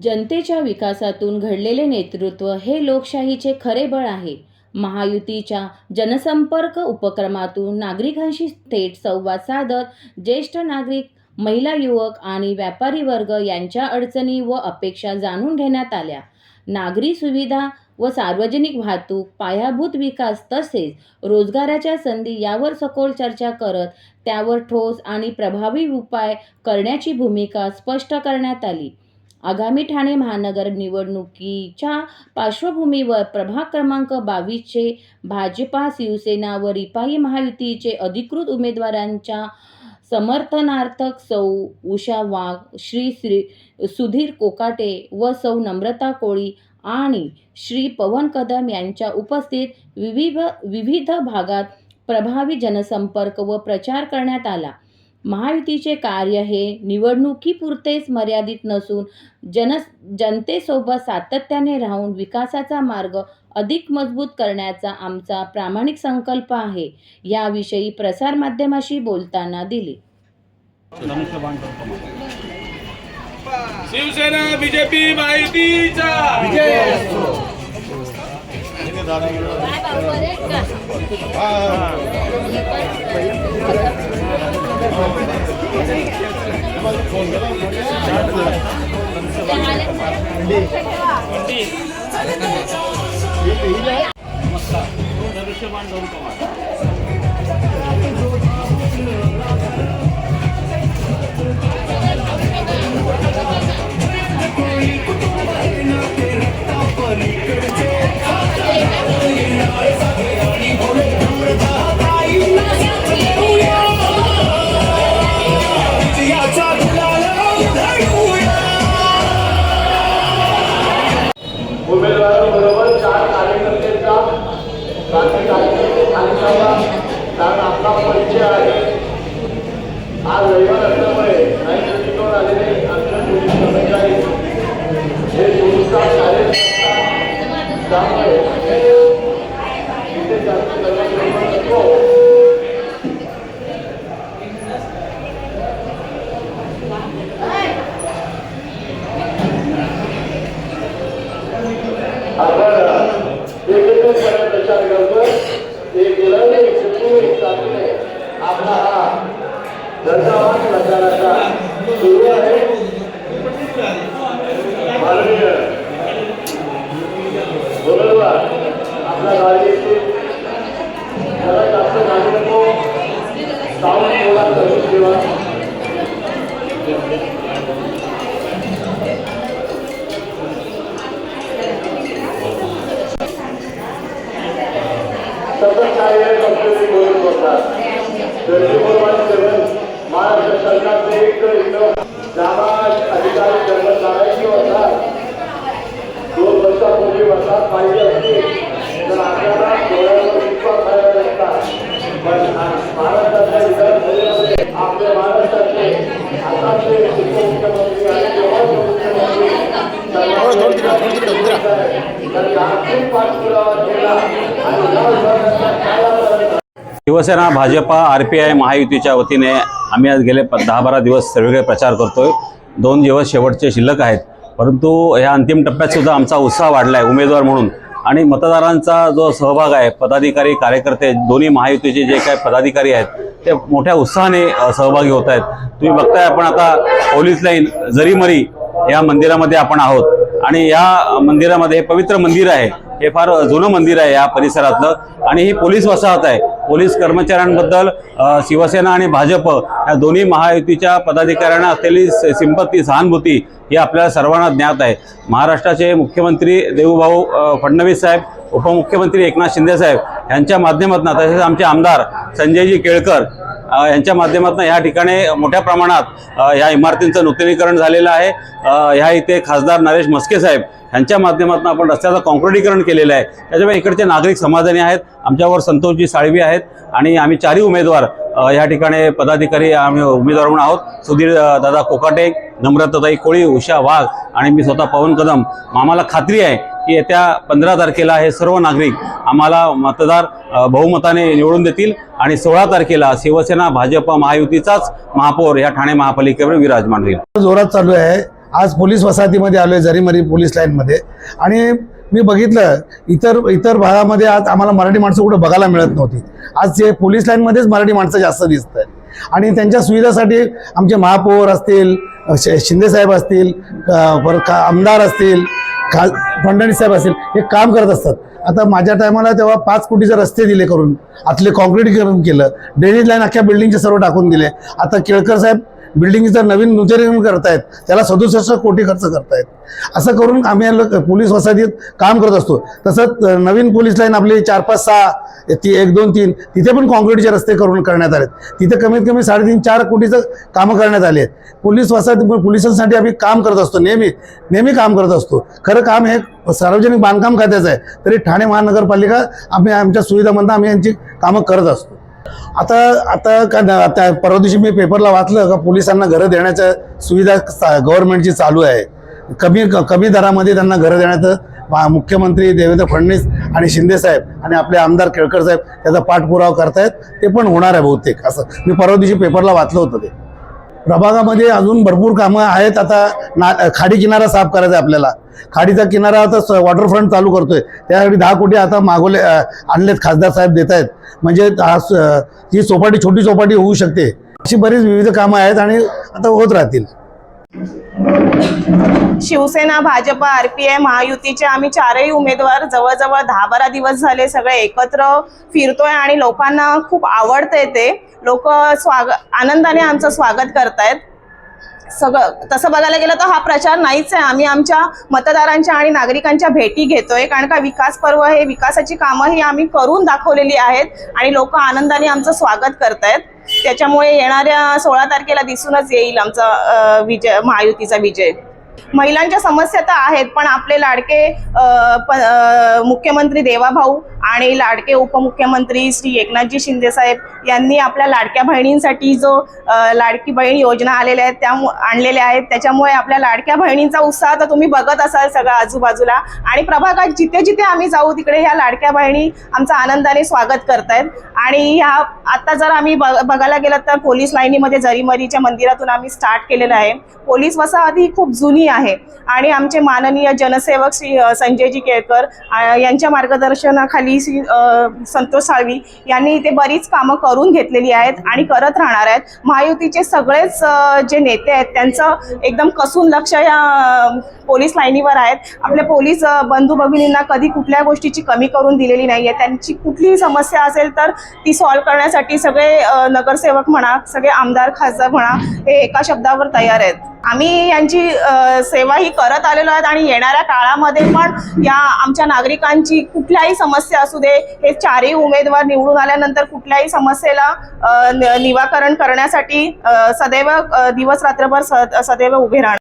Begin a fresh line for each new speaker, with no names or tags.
जनतेच्या विकासातून घडलेले नेतृत्व हे लोकशाहीचे खरे बळ आहे. महायुतीच्या जनसंपर्क उपक्रमातून नागरिकांशी थेट संवाद साधत ज्येष्ठ नागरिक, महिला, युवक आणि व्यापारी वर्ग यांच्या अडचणी व अपेक्षा जाणून घेण्यात आल्या. नागरी सुविधा व सार्वजनिक वाहतूक, पायाभूत विकास तसेच रोजगाराच्या संधी यावर सखोल चर्चा करत त्यावर ठोस आणि प्रभावी उपाय करण्याची भूमिका स्पष्ट करण्यात आली. आगामी ठाणे महानगर निवडणुकीच्या पार्श्वभूमीवर प्रभाग क्रमांक 22चे भाजपा, शिवसेना व रिपाई महायुतीचे अधिकृत उमेदवारांच्या समर्थनार्थ सौ उषा वाघ, श्री सुधीर कोकाटे व सौ नम्रता कोळी आणि श्री पवन कदम यांच्या उपस्थित विविध भागात प्रभावी जनसंपर्क व प्रचार करण्यात आला. महायुतीचे कार्य हे निवडणुकीपुरतेच मर्यादित नसून जनतेसोबत सातत्याने राहून विकासाचा मार्ग अधिक मजबूत करण्याचा आमचा प्रामाणिक संकल्प आहे, याविषयी प्रसारमाध्यमांशी बोलताना दिली.
शिवसेना बीजेपी महायुतीचा विजय असो. उमेदवाराबरोबर 4 कार्यकर्त्यांचा आपला परिचय आहे. आज रविवार असल्यामुळे काही सुट्टीवर आलेले आमच्या पोलीस कर्मचारी हे 24 तास कार्यरत असतात. त्यामुळे इथे जास्त कर्मचारी असतो. प्रचार करतो ते केलं आपला हा दर्जावान प्रचाराचा सुरू आहे. माननीय उमेदवार आपल्या गाडीची जरा जास्त गाडी नको, साऊंड थोडा करून ठेवा. महाराष्ट्र सरकारचे एक जाबाज अधिकारी कर्मचाऱ्यांची होतात. 2 वर्षापूर्वी वर्षात पाहिजे असतील तर आपल्याला डोळ्यावर विश्वास करायला लागतात. पण महाराष्ट्राच्या विधानसभेमध्ये आपल्या महाराष्ट्राचे आताचे उपमुख्यमंत्री आणि आर्थिक पाठपुरावा केला आणि
शिवसेना, भाजपा, RPI महायुतीच्या वतीने आम्ही आज गेले 10-12 दिवस सर्वकडे प्रचार करतोय. 2 दिवस शेवटचे शिल्लक आहेत, परंतु ह्या अंतिम टप्प्यात सुद्धा आमचा उत्साह वाढला आहे उमेदवार म्हणून. आणि मतदारांचा जो सहभाग आहे, पदाधिकारी, कार्यकर्ते, दोन्ही महायुतीचे जे काही पदाधिकारी आहेत ते मोठ्या उत्साहाने सहभागी होत आहेत. तुम्ही बघताय, आपण आता पोलीस लाईन जरीमरी या मंदिरामध्ये आपण आहोत आणि या मंदिरामध्ये पवित्र मंदिर आहे. हे फार जुनं मंदिर आहे या परिसरातलं आणि ही पोलीस वसाहत आहे. पोलीस कर्मचाऱ्यांबद्दल शिवसेना आणि भाजप या दोन्ही महायुतीच्या पदाधिकाऱ्यांना असलेली सिंपत्ती, सहानुभूती ही आपल्याला सर्वांना ज्ञात आहे. महाराष्ट्राचे मुख्यमंत्री देवभाऊ फडणवीस साहेब, उपमुख्यमंत्री एकनाथ शिंदे साहेब यांच्या माध्यमातून, तसेच आमचे आमदार संजयजी केळकर यांच्या माध्यमातून या ठिकाणी मोठ्या प्रमाणात या इमारतींचं नूतनीकरण झालेलं आहे. ह्या इथे खासदार नरेश म्हस्के साहेब यांच्या माध्यमातून आपण रस्त्याचं कॉन्क्रिटीकरण केलेलं आहे. त्याच्यामुळे इकडचे नागरिक समाधानी आहेत. आमच्यावर संतोषजी साळवी आहेत आणि आम्ही 4ही उमेदवार या ठिकाणी पदाधिकारी आम्ही उमेदवार म्हणून आहोत. सुधीर दादा कोकाटे, नम्रताताई कोळी, उषा वाघ आणि मी स्वतः पवन कदम. आम्हाला खात्री आहे की येत्या 15 तारखेला हे सर्व नागरिक आम्हाला मतदार बहुमताने निवडून देतील आणि 16 तारखेला शिवसेना, भाजप, महायुतीचाच महापौर या ठाणे महापालिकेवर विराजमान होईल.
जोरात चालू आहे. आज पोलीस वसाहतीमध्ये आलो आहे, जरीमरी पोलीस लाईनमध्ये. आणि मी बघितलं इतर भागामध्ये आज आम्हाला मराठी माणसं कुठं बघायला मिळत नव्हती. आज जे पोलीस लाईनमध्येच मराठी माणसं जास्त दिसत आहेत. आणि त्यांच्या सुविधासाठी आमचे महापौर असतील, शिंदेसाहेब असतील, परत आमदार असतील, फडणवीस साहेब असतील, हे काम करत असतात. आता माझ्या टायमाला तेव्हा 5 कोटीचे रस्ते दिले करून, आतले कॉन्क्रीटीकरण केलं, ड्रेनेज लाईन अख्ख्या बिल्डिंगचे सर्व टाकून दिले. आता केळकर साहेब बिल्डिंगचं नवीन नूतनीकरण करतायत, त्याला 67 कोटी खर्च करतायत. असं करून आम्ही पोलीस वसाहतीत काम करत असतो. तसंच नवीन पोलीस लाईन आपली 4, 5, 6 1, 2, 3 तिथे पण कॉन्क्रीटचे रस्ते करून करण्यात आलेत. तिथे कमीत कमी 3.5, 4 कोटीचं कामं करण्यात आले आहेत. पोलीस वसाहती पोलिसांसाठी आम्ही काम करत असतो, नेहमी काम करत असतो. खरं काम हे सार्वजनिक बांधकाम खात्याचं आहे, तरी ठाणे महानगरपालिका आम्ही आमच्या सुविधामधून आम्ही यांची कामं करत असतो. आता परवा दिवशी मी पेपरला वाचलं का पोलिसांना घरं देण्याच्या सुविधा गव्हर्नमेंटची चालू आहे. कमी दरामध्ये त्यांना घरं देण्याचं मुख्यमंत्री देवेंद्र फडणवीस आणि शिंदेसाहेब आणि आपले आमदार केळकर साहेब त्याचा पाठपुरावा करतायत. ते पण होणार आहे बहुतेक, असं मी परवा दिवशी पेपरला वाचलं होतं. ते प्रभागामध्ये अजून भरपूर कामं आहेत. आता खाडी किनारा साफ करायचा आहे आपल्याला. खाडीचा किनारा आता वॉटरफ्रंट चालू करतोय, त्यासाठी 10 कोटी आता मागवले आणलेत, खासदार साहेब देत आहेत. म्हणजे ही चौपाटी, छोटी चौपाटी होऊ शकते. अशी बरीच विविध कामं आहेत आणि आता होत राहतील.
शिवसेना, भाजपा, RPI महायुतीचे आम्ही 4ही उमेदवार जवळजवळ 10-12 दिवस झाले सगळे एकत्र फिरतोय आणि लोकांना खूप आवडतंय. ते लोक आनंदाने आमचं स्वागत करतायत. सगळं तसं बघायला गेलं तर हा प्रचार नाहीच आहे. आम्ही आमच्या मतदारांच्या आणि नागरिकांच्या भेटी घेतोय, कारण का विकास पर्व हे विकासाची कामं ही आम्ही करून दाखवलेली आहेत आणि लोक आनंदाने आमचं स्वागत करतायत. त्याच्यामुळे येणाऱ्या 16 तारखेला दिसूनच येईल आमचा विजय, महायुतीचा विजय. महिलांच्या समस्या तर आहेत, पण आपले लाडके मुख्यमंत्री देवाभाऊ आणि लाडके उपमुख्यमंत्री श्री एकनाथजी शिंदेसाहेब यांनी आपल्या लाडक्या बहिणींसाठी जो लाडकी बहीण योजना आलेल्या आहेत त्या आणलेल्या आहेत. त्याच्यामुळे आपल्या लाडक्या बहिणींचा उत्साह तर तुम्ही बघत असाल सगळं आजूबाजूला. आणि प्रभागात जिथे जिथे आम्ही जाऊ तिकडे ह्या लाडक्या बहिणी आमचं आनंदाने स्वागत करतायत. आणि ह्या आता जर आम्ही बघायला गेलं तर पोलीस लाईनीमध्ये जरीमरीच्या मंदिरातून आम्ही स्टार्ट केलेलं आहे. पोलीस वसाहत ही खूप जुनी आहे आणि आमचे माननीय जनसेवक श्री संजयजी केळकर यांच्या मार्गदर्शनाखाली श्री संतोष साळवी यांनी इथे बरीच कामं करून घेतलेली आहेत आणि करत राहणार आहेत. महायुतीचे सगळेच जे नेते आहेत त्यांचं एकदम कसून लक्ष या पोलीस लाईनीवर आहेत. आपल्या पोलीस बंधू भगिनींना कधी कुठल्या गोष्टीची कमी करून दिलेली नाही आहे. त्यांची कुठलीही समस्या असेल तर ती सॉल्व्ह करण्यासाठी सगळे नगरसेवक म्हणा, सगळे आमदार खासदार म्हणा, हे एका शब्दावर तयार आहेत. आम्ही यांची सेवा ही करत आलेलो आहेत आणि येणाऱ्या काळामध्ये पण या आमच्या नागरिकांची कुठल्याही समस्या असू दे, हे 4ही उमेदवार निवडून आल्यानंतर कुठल्याही समस्येला निराकरण करण्यासाठी सदैव दिवस रात्रभर सदैव उभे राहणार.